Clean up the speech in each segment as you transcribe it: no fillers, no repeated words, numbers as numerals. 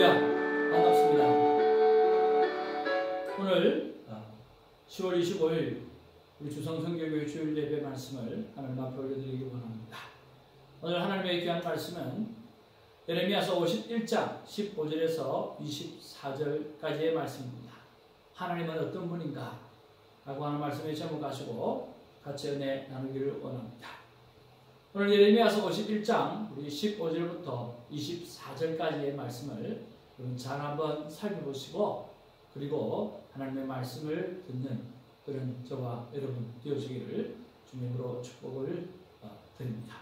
할렐루야, 반갑습니다. 오늘 10월 25일 우리 주성성교회 주일 예배 말씀을 하나님 앞에 올려드리기 원합니다. 오늘 하나님의 귀한 말씀은 예레미야서 51장 15절에서 24절까지의 말씀입니다. 하나님은 어떤 분인가? 라고 하는 말씀에 제목하시고 같이 은혜 나누기를 원합니다. 오늘 예레미야서 51장 우리 15절부터 24절까지의 말씀을 잘 한번 살펴보시고 그리고 하나님의 말씀을 듣는 그런 저와 여러분 되어지기를 주님으로 축복을 드립니다.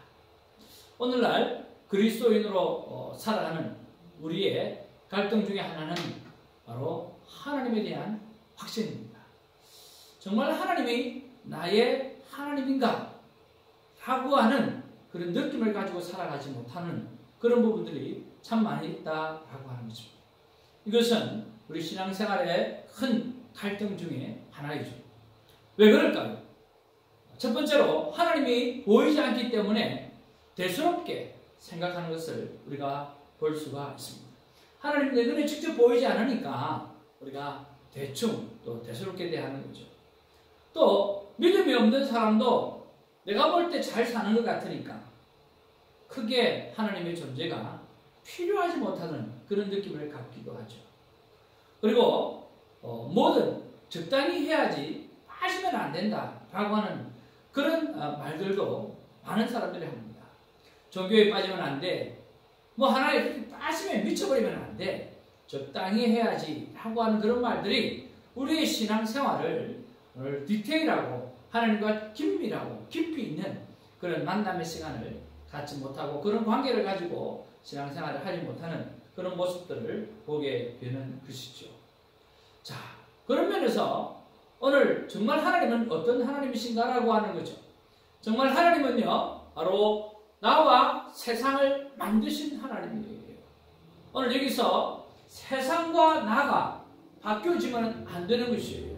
오늘날 그리스도인으로 살아가는 우리의 갈등 중에 하나는 바로 하나님에 대한 확신입니다. 정말 하나님이 나의 하나님인가? 라고 하는 그런 느낌을 가지고 살아가지 못하는 그런 부분들이 참 많이 있다라고 하는 거죠. 이것은 우리 신앙생활의 큰 갈등 중에 하나이죠. 왜 그럴까요? 첫 번째로 하나님이 보이지 않기 때문에 대수롭게 생각하는 것을 우리가 볼 수가 있습니다. 하나님 내 눈에 직접 보이지 않으니까 우리가 대충 또 대수롭게 대하는 거죠. 또 믿음이 없는 사람도 내가 볼 때 잘 사는 것 같으니까 크게 하나님의 존재가 필요하지 못하는 그런 느낌을 갖기도 하죠. 그리고 뭐든 적당히 해야지 빠지면 안 된다라고 하는 그런 말들도 많은 사람들이 합니다. 종교에 빠지면 안 돼. 뭐 하나에 빠지면 미쳐버리면 안 돼. 적당히 해야지 라고 하는 그런 말들이 우리의 신앙생활을 오늘 디테일하고 하나님과 긴밀하고 깊이 있는 그런 만남의 시간을 갖지 못하고 그런 관계를 가지고 신앙생활을 하지 못하는 그런 모습들을 보게 되는 것이죠. 자, 그런 면에서 오늘 정말 하나님은 어떤 하나님이신가라고 하는 거죠. 정말 하나님은요, 바로 나와 세상을 만드신 하나님이에요. 오늘 여기서 세상과 나가 바뀌어지면 안 되는 것이에요.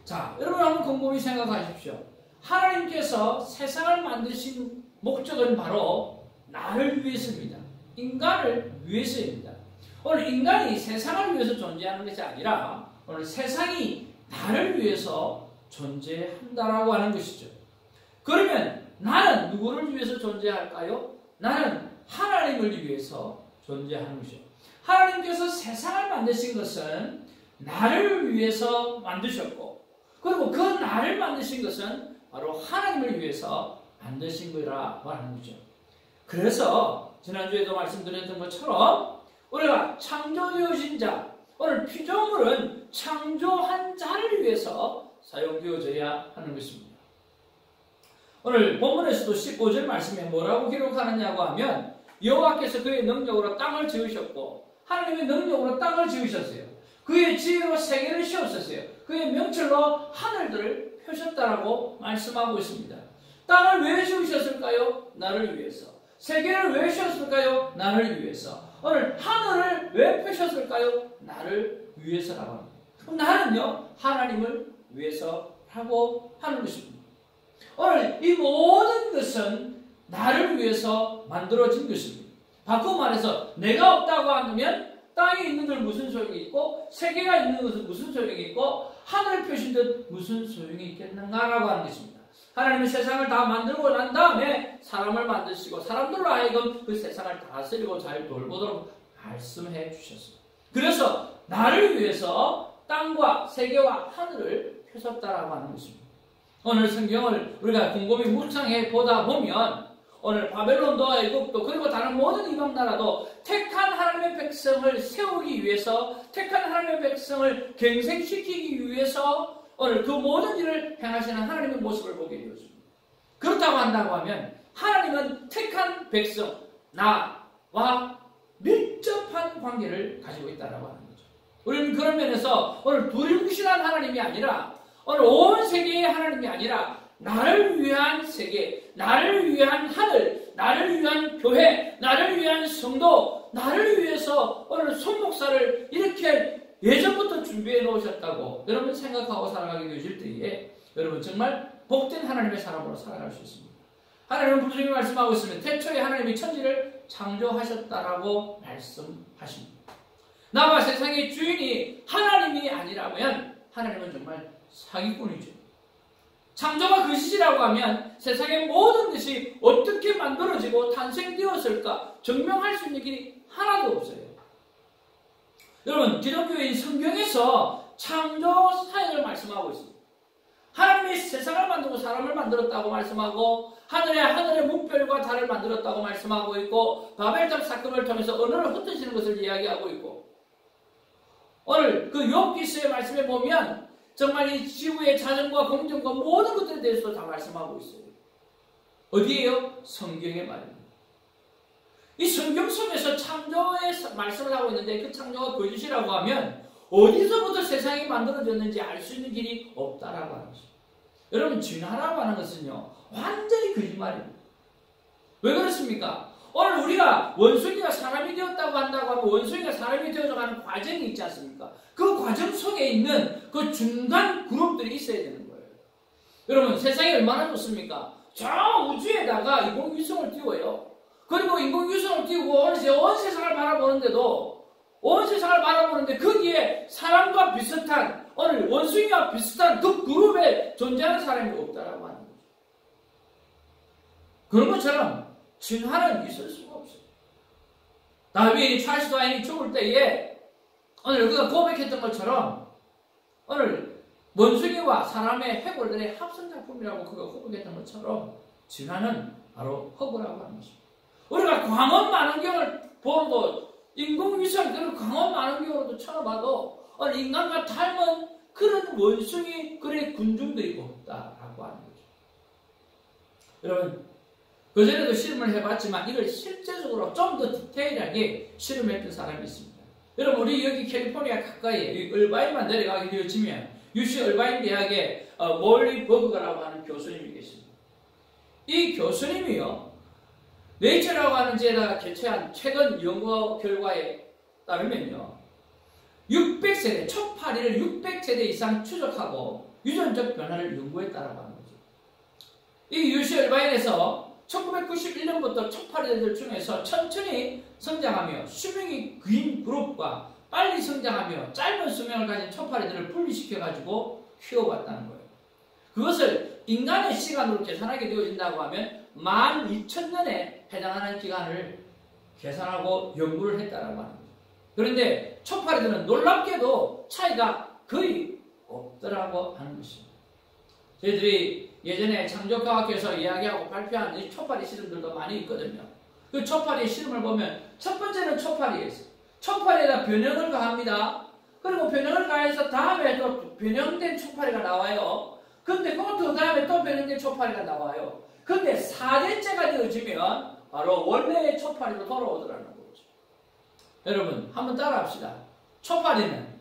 자, 여러분 한번 곰곰이 생각하십시오. 하나님께서 세상을 만드신 목적은 바로 나를 위해서입니다. 인간을 위해서입니다. 오늘 인간이 세상을 위해서 존재하는 것이 아니라 오늘 세상이 나를 위해서 존재한다라고 하는 것이죠. 그러면 나는 누구를 위해서 존재할까요? 나는 하나님을 위해서 존재하는 것이죠. 하나님께서 세상을 만드신 것은 나를 위해서 만드셨고 그리고 그 나를 만드신 것은 바로 하나님을 위해서 만드신 거라고 하는 거죠. 그래서 지난주에도 말씀드렸던 것처럼 우리가 창조되어진 자, 오늘 피조물은 창조한 자를 위해서 사용되어져야 하는 것입니다. 오늘 본문에서도 15절 말씀에 뭐라고 기록하느냐고 하면 여호와께서 그의 능력으로 땅을 지으셨고 하나님의 능력으로 땅을 지으셨어요. 그의 지혜로 세계를 씌웠었어요. 그의 명철로 하늘들을 펴셨다라고 말씀하고 있습니다. 땅을 왜 지으셨을까요? 나를 위해서. 세계를 왜 씌웠을까요? 나를 위해서. 오늘 하늘을 왜 펴셨을까요? 나를 위해서라고 합니다. 그럼 나는요, 하나님을 위해서라고 하는 것입니다. 오늘 이 모든 것은 나를 위해서 만들어진 것입니다. 바꾸어 말해서 내가 없다고 하면 땅에 있는 들 무슨 소용이 있고 세계가 있는 것은 무슨 소용이 있고 하늘을 펴신 듯 무슨 소용이 있겠는가라고 하는 것입니다. 하나님은 세상을 다 만들고 난 다음에 사람을 만드시고 사람들로 하여금 그 세상을 다스리고 잘 돌보도록 말씀해 주셨습니다. 그래서 나를 위해서 땅과 세계와 하늘을 펴셨다라고 하는 것입니다. 오늘 성경을 우리가 곰곰이 묵상해 보다 보면 오늘 바벨론도 애굽도 그리고 다른 모든 이방 나라도 택한 하나님의 백성을 세우기 위해서 택한 하나님의 백성을 갱생시키기 위해서 오늘 그 모든 일을 행하시는 하나님의 모습을 보게 되었습니다. 그렇다고 한다고 하면 하나님은 택한 백성 나와 밀접한 관계를 가지고 있다고 하는 거죠. 우리는 그런 면에서 오늘 두리뭉실한 하나님이 아니라 오늘 온 세계의 하나님이 아니라 나를 위한 세계, 나를 위한 하늘, 나를 위한 교회, 나를 위한 성도, 나를 위해서 오늘 손목사를 이렇게 예전부터 준비해 놓으셨다고 여러분 생각하고 살아가게 되실 때에 여러분 정말 복된 하나님의 사람으로 살아갈 수 있습니다. 하나님은 분명히 말씀하고 있으면 태초에 하나님이 천지를 창조하셨다라고 말씀하십니다. 나와 세상의 주인이 하나님이 아니라면 하나님은 정말 사기꾼이죠. 창조가 거짓이라고 하면 세상의 모든 것이 어떻게 만들어지고 탄생되었을까 증명할 수 있는 길이 하나도 없어요. 여러분, 기독교인 성경에서 창조 사역을 말씀하고 있습니다. 하나님이 세상을 만들고 사람을 만들었다고 말씀하고 하늘의 목별과 달을 만들었다고 말씀하고 있고 바벨탑 사건을 통해서 언어를 흩으시는 것을 이야기하고 있고 오늘 그 욥기서의 말씀에 보면 정말 이 지구의 자전과 공정과 모든 것들에 대해서도 다 말씀하고 있어요. 어디에요? 성경의 말입니다. 이 성경 속에서 창조의 말씀을 하고 있는데 그 창조가 거짓이라고 하면 어디서부터 세상이 만들어졌는지 알 수 있는 길이 없다라고 하는 것입니다. 여러분, 진화라고 하는 것은요 완전히 거짓말입니다. 왜 그렇습니까? 오늘 우리가 원숭이가 사람이 되었다고 한다고 하면 원숭이가 사람이 되어가는 과정이 있지 않습니까? 그 과정 속에 있는 그 중간 그룹들이 있어야 되는 거예요. 여러분, 세상이 얼마나 좋습니까? 저 우주에다가 인공위성을 띄워요. 그리고 인공위성을 띄우고 온 세상을 바라보는데 거기에 사람과 비슷한 오늘 원숭이와 비슷한 그 그룹에 존재하는 사람이 없다라고 하는 거죠. 그런 것처럼 진화는 있을 수가 없어요. 다윈이 찰스 다윈이 죽을 때에 오늘 그가 고백했던 것처럼 오늘 원숭이와 사람의 해골들의 합성작품이라고 그가 고백했던 것처럼 진화는 바로 허구라고 하는 것입니다. 우리가 광원 만원경을 보고 인공위성 그런 광원 만원경으로도 쳐다봐도 인간과 닮은 그런 원숭이 그런 군중들이 없다라고 하는 거죠. 여러분, 그전에도 실험을 해봤지만 이걸 실제적으로 좀 더 디테일하게 실험했던 사람이 있습니다. 여러분, 우리 여기 캘리포니아 가까이에 얼바인만 내려가게 되어지면 UC 얼바인 대학의 몰리 버그라고 하는 교수님이 계십니다. 이 교수님이요 네이처라고 하는 지에다가 개최한 최근 연구 결과에 따르면요 600세대, 초파리를 600세대 이상 추적하고 유전적 변화를 연구했다라고 하는 거죠. 이 UC 얼바인에서 1991년부터 초파리들 중에서 천천히 성장하며 수명이 긴 그룹과 빨리 성장하며 짧은 수명을 가진 초파리들을 분리시켜가지고 키워봤다는 거예요. 그것을 인간의 시간으로 계산하게 되어진다고 하면 12,000년에 해당하는 기간을 계산하고 연구를 했다라고 하는 거죠. 그런데 초파리들은 놀랍게도 차이가 거의 없더라고 하는 것입니다. 저희들이 예전에 창조과학회에서 이야기하고 발표한 이 초파리 실험들도 많이 있거든요. 그 초파리 실험을 보면 첫 번째는 초파리예요. 초파리에다 변형을 가합니다. 그리고 변형을 가해서 다음에 또 변형된 초파리가 나와요. 근데 그 다음에 또 변형된 초파리가 나와요. 근데 4대째가 되어지면 바로 원래의 초파리로 돌아오더라는 거죠. 여러분, 한번 따라합시다. 초파리는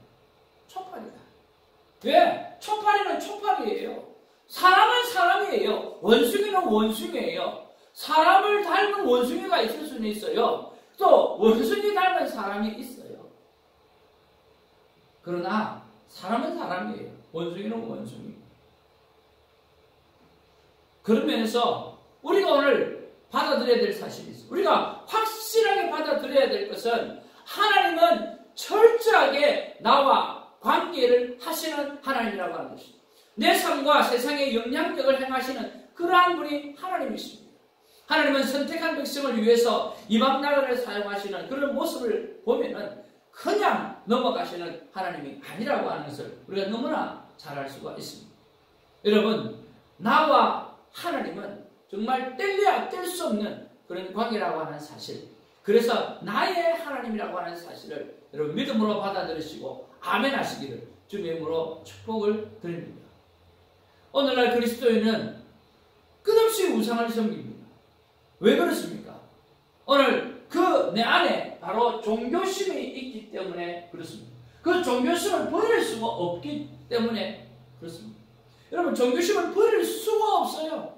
초파리다. 왜? 초파리는 초파리예요. 사람은 사람이에요. 원숭이는 원숭이에요. 사람을 닮은 원숭이가 있을 수는 있어요. 또 원숭이 닮은 사람이 있어요. 그러나 사람은 사람이에요. 원숭이는 원숭이. 그런 면에서 우리가 오늘 받아들여야 될 사실이 있어요. 우리가 확실하게 받아들여야 될 것은 하나님은 철저하게 나와 관계를 하시는 하나님이라고 하는 것입니다. 내 삶과 세상에 영향력을 행하시는 그러한 분이 하나님이십니다. 하나님은 선택한 백성을 위해서 이방 나라를 사용하시는 그런 모습을 보면은 그냥 넘어가시는 하나님이 아니라고 하는 것을 우리가 너무나 잘 알 수가 있습니다. 여러분, 나와 하나님은 정말 뗄래야 뗄 수 없는 그런 관계라고 하는 사실, 그래서 나의 하나님이라고 하는 사실을 여러분 믿음으로 받아들이시고 아멘 하시기를 주님의 이름으로 축복을 드립니다. 오늘날 그리스도인은 끝없이 우상을 섬깁니다. 왜 그렇습니까? 오늘 그 내 안에 바로 종교심이 있기 때문에 그렇습니다. 그 종교심을 버릴 수가 없기 때문에 그렇습니다. 여러분, 종교심을 버릴 수가 없어요.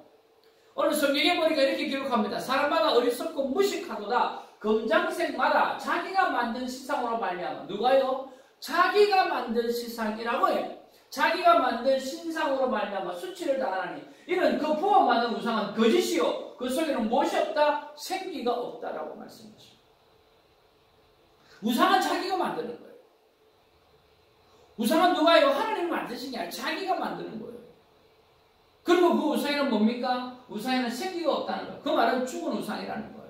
오늘 성경에 보니까 이렇게 기록합니다. 사람마다 어리석고 무식하도다. 검장색마다 자기가 만든 시상으로 말미암아. 누가요? 자기가 만든 시상이라고 해요. 자기가 만든 신상으로 말미암아 수치를 당하나니 이는 그 부어만은 우상은 거짓이요 그 속에는 무엇이 없다? 생기가 없다라고 말씀하십니다. 우상은 자기가 만드는 거예요. 우상은 누가요? 하나님이 만드신 게 아니라 자기가 만드는 거예요. 그리고 그 우상에는 뭡니까? 우상에는 생기가 없다는 거예요. 그 말은 죽은 우상이라는 거예요.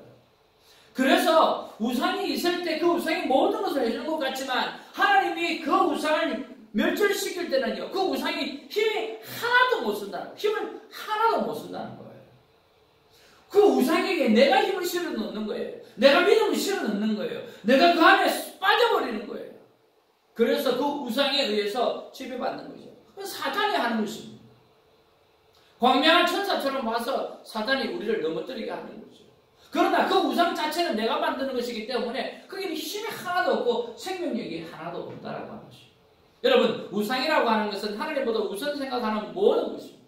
그래서 우상이 있을 때 그 우상이 모든 것을 해주는 것 같지만 하나님이 그 우상을 멸절시킬 때는요, 그 우상이 힘이 하나도 못 쓴다는 거예요. 힘을 하나도 못 쓴다는 거예요. 그 우상에게 내가 힘을 실어 넣는 거예요. 내가 믿음을 실어 넣는 거예요. 내가 그 안에 빠져버리는 거예요. 그래서 그 우상에 의해서 지배받는 거죠. 사탄이 하는 것입니다. 광명한 천사처럼 와서 사탄이 우리를 넘어뜨리게 하는 거죠. 그러나 그 우상 자체는 내가 만드는 것이기 때문에 그게 힘이 하나도 없고 생명력이 하나도 없다라고 하는 것입니다. 여러분, 우상이라고 하는 것은 하나님보다 우선 생각하는 모든 것입니다.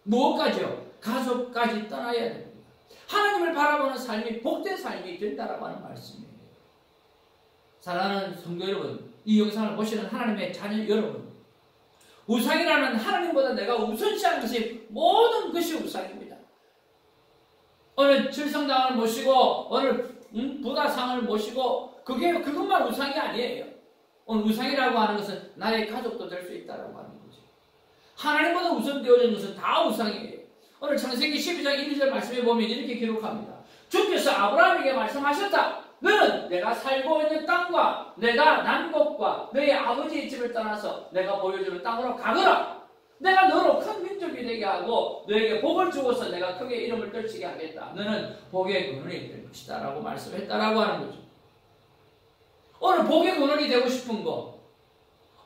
무엇까지요? 가족까지 떠나야 됩니다. 하나님을 바라보는 삶이 복된 삶이 된다라고 하는 말씀이에요. 사랑하는 성도 여러분, 이 영상을 보시는 하나님의 자녀 여러분, 우상이라는 하나님보다 내가 우선시하는 것이 모든 것이 우상입니다. 어느 칠성당을 모시고 어느 부다상을 모시고 그것만 우상이 아니에요. 오늘 우상이라고 하는 것은 나의 가족도 될 수 있다라고 하는 거죠. 하나님보다 우선되어진 것은 다 우상이에요. 오늘 창세기 12장 1절 말씀에 보면 이렇게 기록합니다. 주께서 아브라함에게 말씀하셨다. 너는 내가 살고 있는 땅과 내가 난 곳과 너의 아버지의 집을 떠나서 내가 보여주는 땅으로 가거라. 내가 너로 큰 민족이 되게 하고 너에게 복을 주어서 내가 크게 이름을 떨치게 하겠다. 너는 복의 근원이 될 것이다 라고 말씀했다라고 하는 거죠. 오늘 복의 근원이 되고 싶은 거,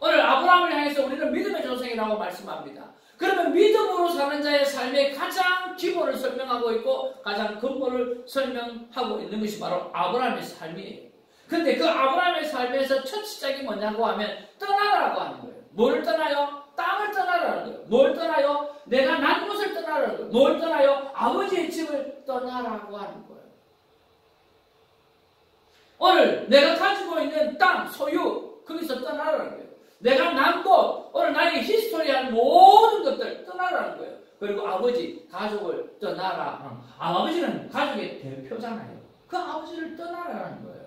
오늘 아브라함을 향해서 우리는 믿음의 조상이라고 말씀합니다. 그러면 믿음으로 사는 자의 삶의 가장 기본을 설명하고 있고 가장 근본을 설명하고 있는 것이 바로 아브라함의 삶이에요. 그런데 그 아브라함의 삶에서 첫 시작이 뭐냐고 하면 떠나라고 하는 거예요. 뭘 떠나요? 땅을 떠나라는 거예요. 뭘 떠나요? 내가 난 곳을 떠나라는 거예요. 뭘 떠나요? 아버지의 집을 떠나라고 하는 거예요. 오늘 내가 가지고 있는 땅, 소유, 거기서 떠나라는 거예요. 내가 난 곳, 오늘 나의 히스토리한 모든 것들 떠나라는 거예요. 그리고 아버지, 가족을 떠나라. 아버지는 가족의 대표잖아요. 그 아버지를 떠나라는 거예요.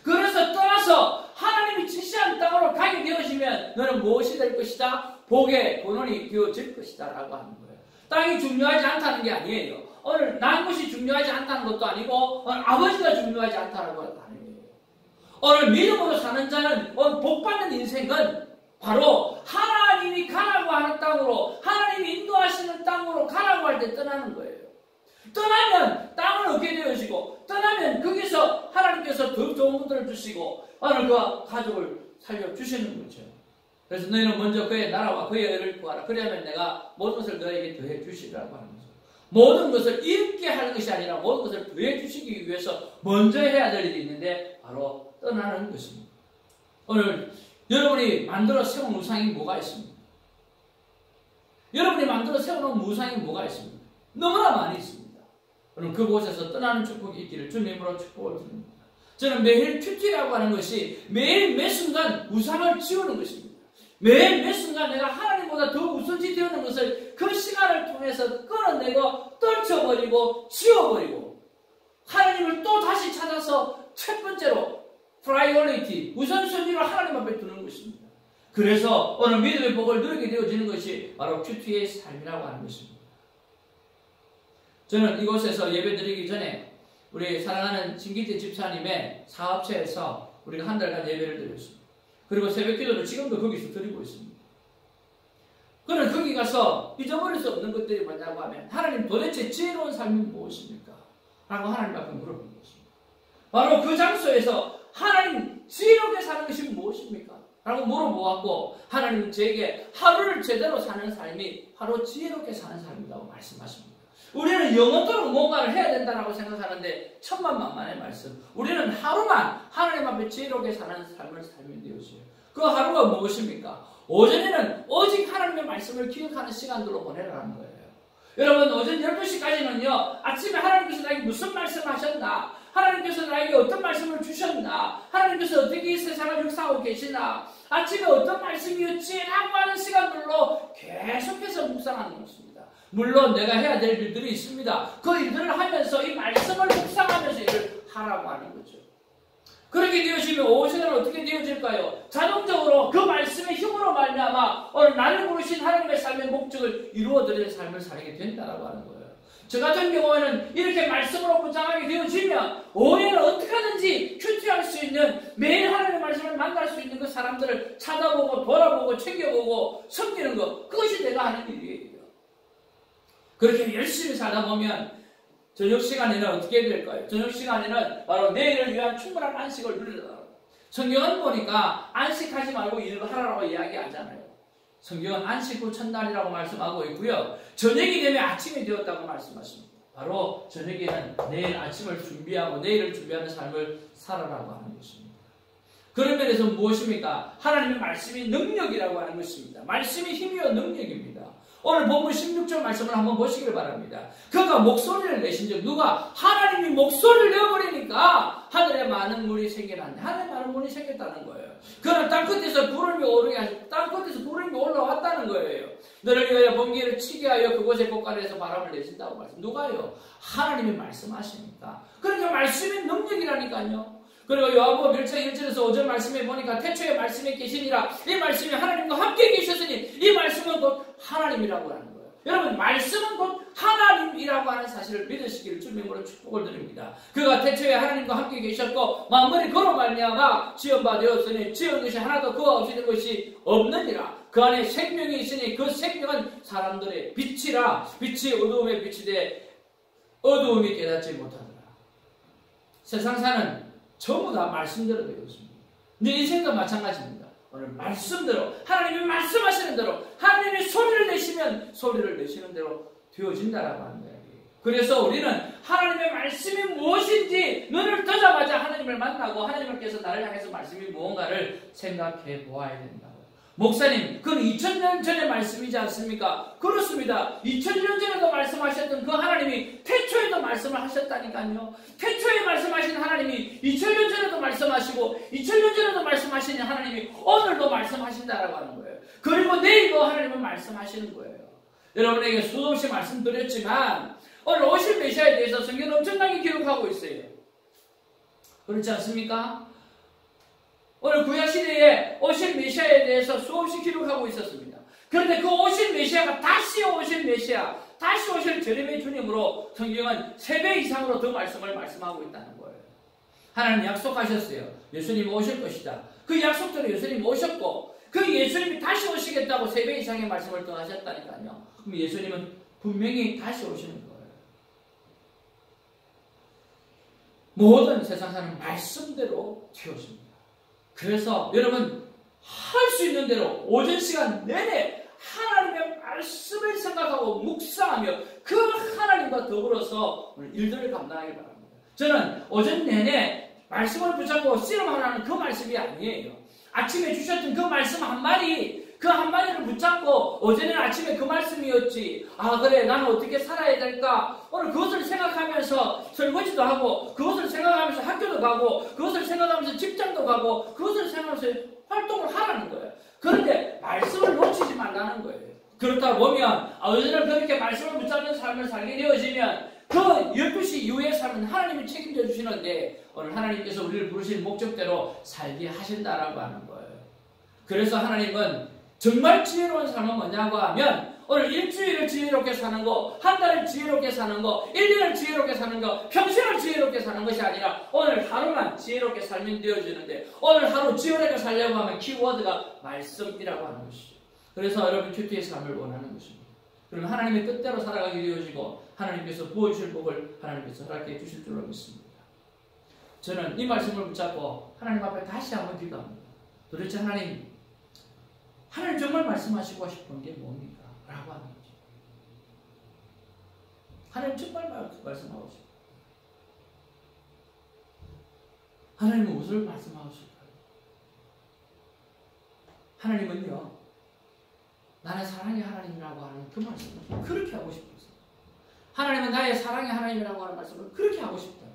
그래서 떠나서 하나님이 지시한 땅으로 가게 되어지면 너는 무엇이 될 것이다? 복의 근원이 되어질 것이다 라고 하는 거예요. 땅이 중요하지 않다는 게 아니에요. 오늘 난 것이 중요하지 않다는 것도 아니고 오늘 아버지가 중요하지 않다는 것도 아니에요. 오늘 믿음으로 사는 자는 오늘 복받는 인생은 바로 하나님이 가라고 하는 땅으로, 하나님이 인도하시는 땅으로 가라고 할 때 떠나는 거예요. 떠나면 땅을 얻게 되어지고, 떠나면 거기서 하나님께서 더 좋은 것들을 주시고 오늘 그 가족을 살려주시는 거죠. 그래서 너희는 먼저 그의 나라와 그의 의를 구하라. 그러면 내가 모든 것을 너에게 더해 주시라고 하는 거죠. 모든 것을 잃게 하는 것이 아니라 모든 것을 더해 주시기 위해서 먼저 해야 될 일이 있는데 바로 떠나는 것입니다. 오늘 여러분이 만들어 세운 우상이 뭐가 있습니까? 여러분이 만들어 세워놓은 우상이 뭐가 있습니까? 너무나 많이 있습니다. 오늘 그곳에서 떠나는 축복이 있기를 주님으로 축복을 드립니다. 저는 매일 큐티라고 하는 것이 매일 매 순간 우상을 지우는 것입니다. 매일 매 순간 내가 하나님보다 더 우선시 되는 것을 그 시간을 통해서 끌어내고 떨쳐버리고 지워버리고 하나님을 또 다시 찾아서 첫 번째로 프라이어리티, 우선순위로 하나님 앞에 두는 것입니다. 그래서 오늘 믿음의 복을 누리게 되어지는 것이 바로 큐티의 삶이라고 하는 것입니다. 저는 이곳에서 예배드리기 전에 우리 사랑하는 진기태 집사님의 사업체에서 우리가 한 달간 예배를 드렸습니다. 그리고 새벽 기도를 지금도 거기서 드리고 있습니다. 그는 거기 가서 잊어버릴 수 없는 것들이 뭐냐고 하면 하나님 도대체 지혜로운 삶이 무엇입니까? 라고 하나님 앞에 물어보는 것입니다. 바로 그 장소에서 하나님 지혜롭게 사는 것이 무엇입니까? 라고 물어보았고 하나님은 저에게 하루를 제대로 사는 삶이 바로 지혜롭게 사는 삶이라고 말씀하십니다. 우리는 영원토록 뭔가를 해야 된다고 생각하는데 천만만만의 말씀. 우리는 하루만 하나님 앞에 지혜롭게 사는 삶을 살면 되었어요. 그 하루가 무엇입니까? 오전에는 오직 하나님의 말씀을 기억하는 시간들로 보내라는 거예요. 여러분 오전 12시까지는요. 아침에 하나님께서 나에게 무슨 말씀을 하셨나? 하나님께서 나에게 어떤 말씀을 주셨나? 하나님께서 어떻게 이 세상을 역사하고 계시나? 아침에 어떤 말씀이었지? 라고 하는 시간들로 계속해서 묵상하는 것입니다. 물론 내가 해야 될 일들이 있습니다. 그 일들을 하면서 이 말씀을 묵상하면서 일을 하라고 하는 거죠. 그렇게 되어지면 되어지면 오후 시간은 어떻게 되어질까요? 자동적으로 그 말씀의 힘으로 말미암아 오늘 나를 부르신 하나님의 삶의 목적을 이루어드리는 삶을 살게 된다라고 하는 거예요. 저 같은 경우에는 이렇게 말씀으로 무장하게 되어지면 오후에는 어떻게 하든지 큐티할 수 있는, 매일 하나님의 말씀을 만날 수 있는 그 사람들을 찾아보고 돌아보고 챙겨보고 섬기는 것, 그것이 내가 하는 일이에요. 그렇게 열심히 살다 보면 저녁 시간에는 어떻게 될까요? 저녁 시간에는 바로 내일을 위한 충분한 안식을 누리라. 성경은 보니까 안식하지 말고 일을 하라고 이야기하잖아요. 성경은 안식 후 첫날이라고 말씀하고 있고요. 저녁이 되면 아침이 되었다고 말씀하십니다. 바로 저녁에는 내일 아침을 준비하고 내일을 준비하는 삶을 살아라고 하는 것입니다. 그런 면에서 무엇입니까? 하나님의 말씀이 능력이라고 하는 것입니다. 말씀이 힘이요 능력입니다. 오늘 본문 16절 말씀을 한번 보시길 바랍니다. 그가 목소리를 내신 즉, 누가? 하나님이 목소리를 내어버리니까 하늘에 많은 물이 생겨났네. 하늘에 많은 물이 생겼다는 거예요. 그는 땅끝에서 구름이 오르게 하시고 땅끝에서 구름이 올라왔다는 거예요. 너를 위하여 번개를 치게 하여 그곳의 곳간에서 바람을 내신다고 말씀. 누가요? 하나님이 말씀하십니까? 그러니까 말씀의 능력이라니까요. 그리고 요한복음 1장 1절에서 5절 말씀에 보니까 태초에 말씀이 계시니라. 이 말씀이 하나님과 함께 계셨으니 이 말씀은 곧 하나님이라고 하는 거예요. 여러분, 말씀은 곧 하나님이라고 하는 사실을 믿으시기를 주님으로 축복을 드립니다. 그가 태초에 하나님과 함께 계셨고 만물이 그로 말미암아 지은 바 되었으니 지은 것이 하나도 그와 없이 된 것이 없느니라. 그 안에 생명이 있으니 그 생명은 사람들의 빛이라. 빛이 어두움에 비치되 어두움이 깨닫지 못하더라. 세상 사는 전부 다 말씀대로 되어 있습니다. 내 인생도 마찬가지입니다. 오늘 말씀대로, 하나님이 말씀하시는 대로, 하나님이 소리를 내시면 소리를 내시는 대로 되어진다라고 하는 거예요. 그래서 우리는 하나님의 말씀이 무엇인지 눈을 뜨자마자 하나님을 만나고 하나님께서 나를 향해서 말씀이 무언가를 생각해 보아야 된다. 목사님, 그건 2000년 전의 말씀이지 않습니까? 그렇습니다. 2000년 전에도 말씀하셨던 그 하나님이 태초에도 말씀을 하셨다니까요. 태초에 말씀하신 하나님이 2000년 전에도 말씀하시고 2000년 전에도 말씀하신 하나님이 오늘도 말씀하신다라고 하는 거예요. 그리고 내일도 하나님은 말씀하시는 거예요. 여러분에게 수도 없이 말씀드렸지만 오늘 오실 메시아에 대해서 성경은 엄청나게 기록하고 있어요. 그렇지 않습니까? 오늘 구약시대에 오실 메시아에 대해서 수없이 기록하고 있었습니다. 그런데 그 오실 메시아가 다시 오실 메시아, 다시 오실 저림의 주님으로 성경은 3배 이상으로 더 말씀을 말씀하고 있다는 거예요. 하나님 약속하셨어요. 예수님 오실 것이다. 그 약속대로 예수님 오셨고 그 예수님이 다시 오시겠다고 3배 이상의 말씀을 더 하셨다니까요. 그럼 예수님은 분명히 다시 오시는 거예요. 모든 세상 사는 말씀대로 되었습니다. 그래서 여러분 할 수 있는 대로 오전 시간 내내 하나님의 말씀을 생각하고 묵상하며 그 하나님과 더불어서 일들을 감당하기 바랍니다. 저는 오전 내내 말씀을 붙잡고 씨름하라는 그 말씀이 아니에요. 아침에 주셨던 그 말씀 한마디, 그 한마디를 붙잡고 어제는 아침에 그 말씀이었지. 아 그래 나는 어떻게 살아야 될까? 오늘 그것을 생각하면서 설거지도 하고 그것을 생각하면서 학교도 가고 그것을 생각하면서 직장도 가고 그것을 생각하면서 활동을 하라는 거예요. 그런데 말씀을 놓치지 말라는 거예요. 그렇다 보면 어제는 그렇게 말씀을 붙잡는 삶을 살게 되어지면 그 12시 이후의 삶은 하나님이 책임져 주시는데 오늘 하나님께서 우리를 부르신 목적대로 살게 하신다라고 하는 거예요. 그래서 하나님은 정말 지혜로운 삶은 뭐냐고 하면 오늘 일주일을 지혜롭게 사는 거, 한 달을 지혜롭게 사는 거, 1년을 지혜롭게 사는 거, 평생을 지혜롭게 사는 것이 아니라 오늘 하루만 지혜롭게 살면 되어지는데 오늘 하루 지혜롭게 살려고 하면 키워드가 말씀이라고 하는 것이죠. 그래서 여러분 큐티의 삶을 원하는 것입니다. 그러면 하나님의 뜻대로 살아가게 되어지고 하나님께서 부어주실 복을 하나님께서 허락해 주실 줄로 믿습니다. 저는 이 말씀을 붙잡고 하나님 앞에 다시 한번 기도합니다. 도대체 하나님 정말 말씀하시고 싶은 게 뭡니까? 라고 하는 거죠. 하나님 정말 말씀하고 싶어요. 하나님은 무엇을 말씀하고 싶어요? 하나님은요, 나는 사랑의 하나님이라고 하는 그 말씀을 그렇게 하고 싶었어요. 하나님은 나의 사랑의 하나님이라고 하는 말씀을 그렇게 하고 싶다는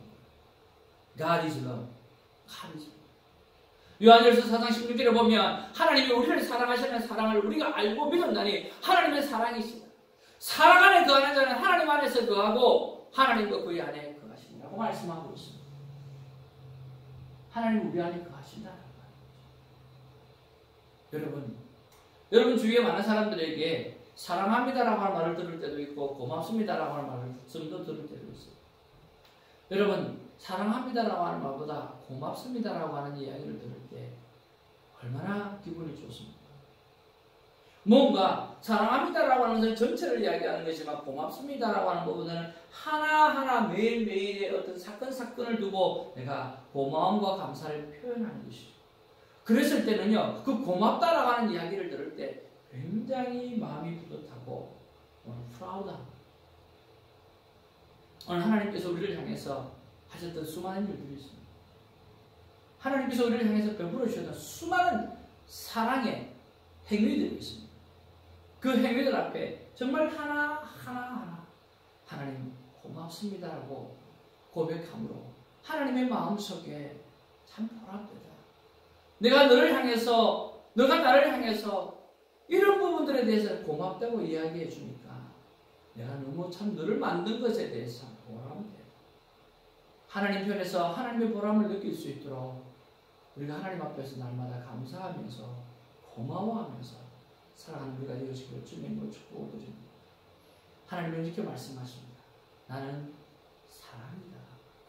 거예요. God is love. God is love. 요한일서 4장 16절에 보면 하나님이 우리를 사랑하시는 사랑을 우리가 알고 믿었나니 하나님은 사랑이시다. 사랑 안에 거하는 자는 하나님 안에서 거하고 하나님도 그의 안에 거하시니라고 말씀하고 있습니다. 하나님 우리 안에 거하신다는 거예요. 여러분 주위에 많은 사람들에게 사랑합니다라고 하는 말을 들을 때도 있고 고맙습니다라고 하는 말을 좀 더 들을 때도 있어요. 여러분 사랑합니다라고 하는 말보다 고맙습니다라고 하는 이야기를 들을 때 얼마나 기분이 좋습니까? 뭔가 사랑합니다라고 하는 것은 전체를 이야기하는 것이지만 고맙습니다라고 하는 부분은 하나하나 매일매일의 어떤 사건을 두고 내가 고마움과 감사를 표현하는 것이죠. 그랬을 때는요, 그 고맙다라고 하는 이야기를 들을 때 굉장히 마음이 뿌듯하고 프라우드합니다. 오늘 하나님께서 우리를 향해서 하셨던 수많은 일들이 있습니다. 하나님께서 우리를 향해서 베풀어 주셨던 수많은 사랑의 행위들이 있습니다. 그 행위들 앞에 정말 하나하나 하나님 고맙습니다라고 고백함으로 하나님의 마음속에 참 보람되다. 내가 너를 향해서, 너가 나를 향해서 이런 부분들에 대해서 고맙다고 이야기해 주니까 내가 너무 참 너를 만든 것에 대해서 보람돼. 하나님 편에서 하나님의 보람을 느낄 수 있도록 우리가 하나님 앞에서 날마다 감사하면서 고마워하면서 사랑하는 우리가 되어지기를 주님으로 축복드립니다. 하나님은 이렇게 말씀하십니다. 나는 사랑이다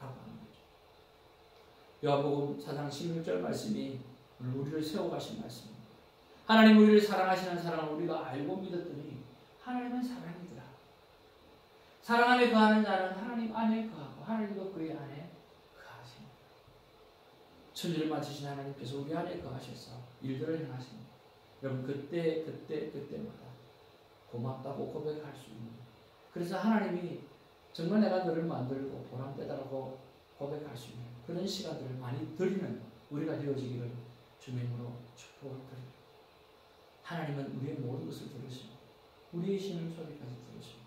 라고 하는 거죠. 요한복음 4장 16절 말씀이 오늘 우리를 세워가신 말씀입니다. 하나님 우리를 사랑하시는 사랑을 우리가 알고 믿었더니 하나님은 사랑이더라. 사랑 안에 거하는 자는 하나님 안에 거하고 하나님도 그의 안에 거하십니다. 천지를 만드신 하나님께서 우리 안에 거하셔서 일들을 행하십니다. 여러분 그때마다 고맙다고 고백할 수 있는, 그래서 하나님이 정말 내가 너를 만들고 보람되다라고 고백할 수 있는 그런 시간들을 많이 드리는 우리가 되어지기를 주님으로 축복을 드립니다. 하나님은 우리의 모든 것을 들으시고 우리의 신음 소리까지 들으시고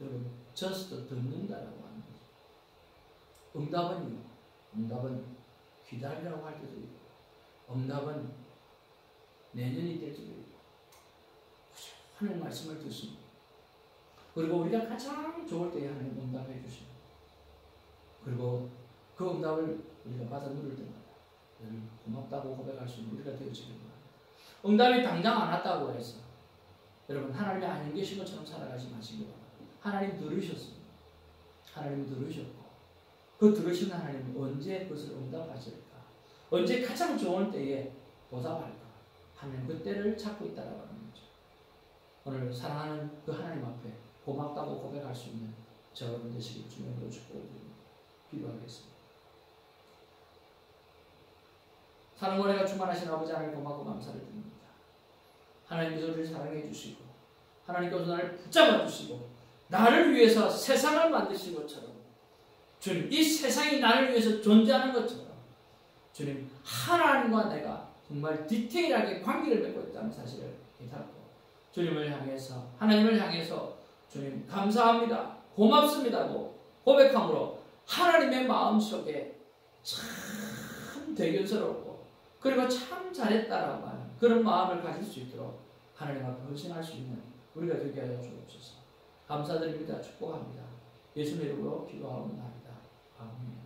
여러분 just 듣는다라고 하는 거죠. 응답은 기다리라고 할 때도 있고 응답은 내년이 될 때도 있고 하나님 말씀을 듣습니다. 그리고 우리가 가장 좋을 때에 하나님 응답해 주십니다. 그리고 그 응답을 우리가 받아 누릴 때마다 고맙다고 고백할 수 있는 우리가 되어지길 바랍니다. 응답이 당장 안 왔다고 해서 여러분 하나님이 안 계신 것처럼 살아가지 마시기 바랍니다. 하나님 들으셨습니다. 하나님 들으셨고 그 들으신 하나님은 언제 그것을 응답하실까? 언제 가장 좋은 때에 보답할까? 하나님 그때를 찾고 있다라고 하는 거죠. 오늘 사랑하는 그 하나님 앞에 고맙다고 고백할 수 있는 저 여러분 되시길 주님으로 축복드립니다. 기도하겠습니다. 사랑과 은혜가 충만하신 아버지 하나님 고맙고 감사를 드립니다. 하나님께서 우리를 사랑해 주시고 하나님께서 나를 붙잡아 주시고 나를 위해서 세상을 만드신 것처럼 주님 이 세상이 나를 위해서 존재하는 것처럼 주님 하나님과 내가 정말 디테일하게 관계를 맺고 있다는 사실을 깨닫고 주님을 향해서 하나님을 향해서 주님 감사합니다 고맙습니다고 고백함으로 하나님의 마음속에 참 대견스럽고 그리고 참 잘했다라고 하는 그런 마음을 가질 수 있도록 하나님 앞에 헌신할 수 있는 우리가 되게 하여 주옵소서. 감사드립니다. 축복합니다. 예수님 이름으로 기도하옵나이다. 아멘.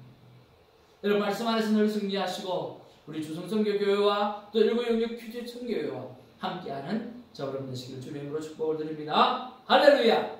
여러분 말씀 안에서 늘 승리하시고 우리 주성성교교회와 또 1966 퀴즈 청교회와 함께하는 저 여러분 되시기를 주님으로 축복을 드립니다. 할렐루야.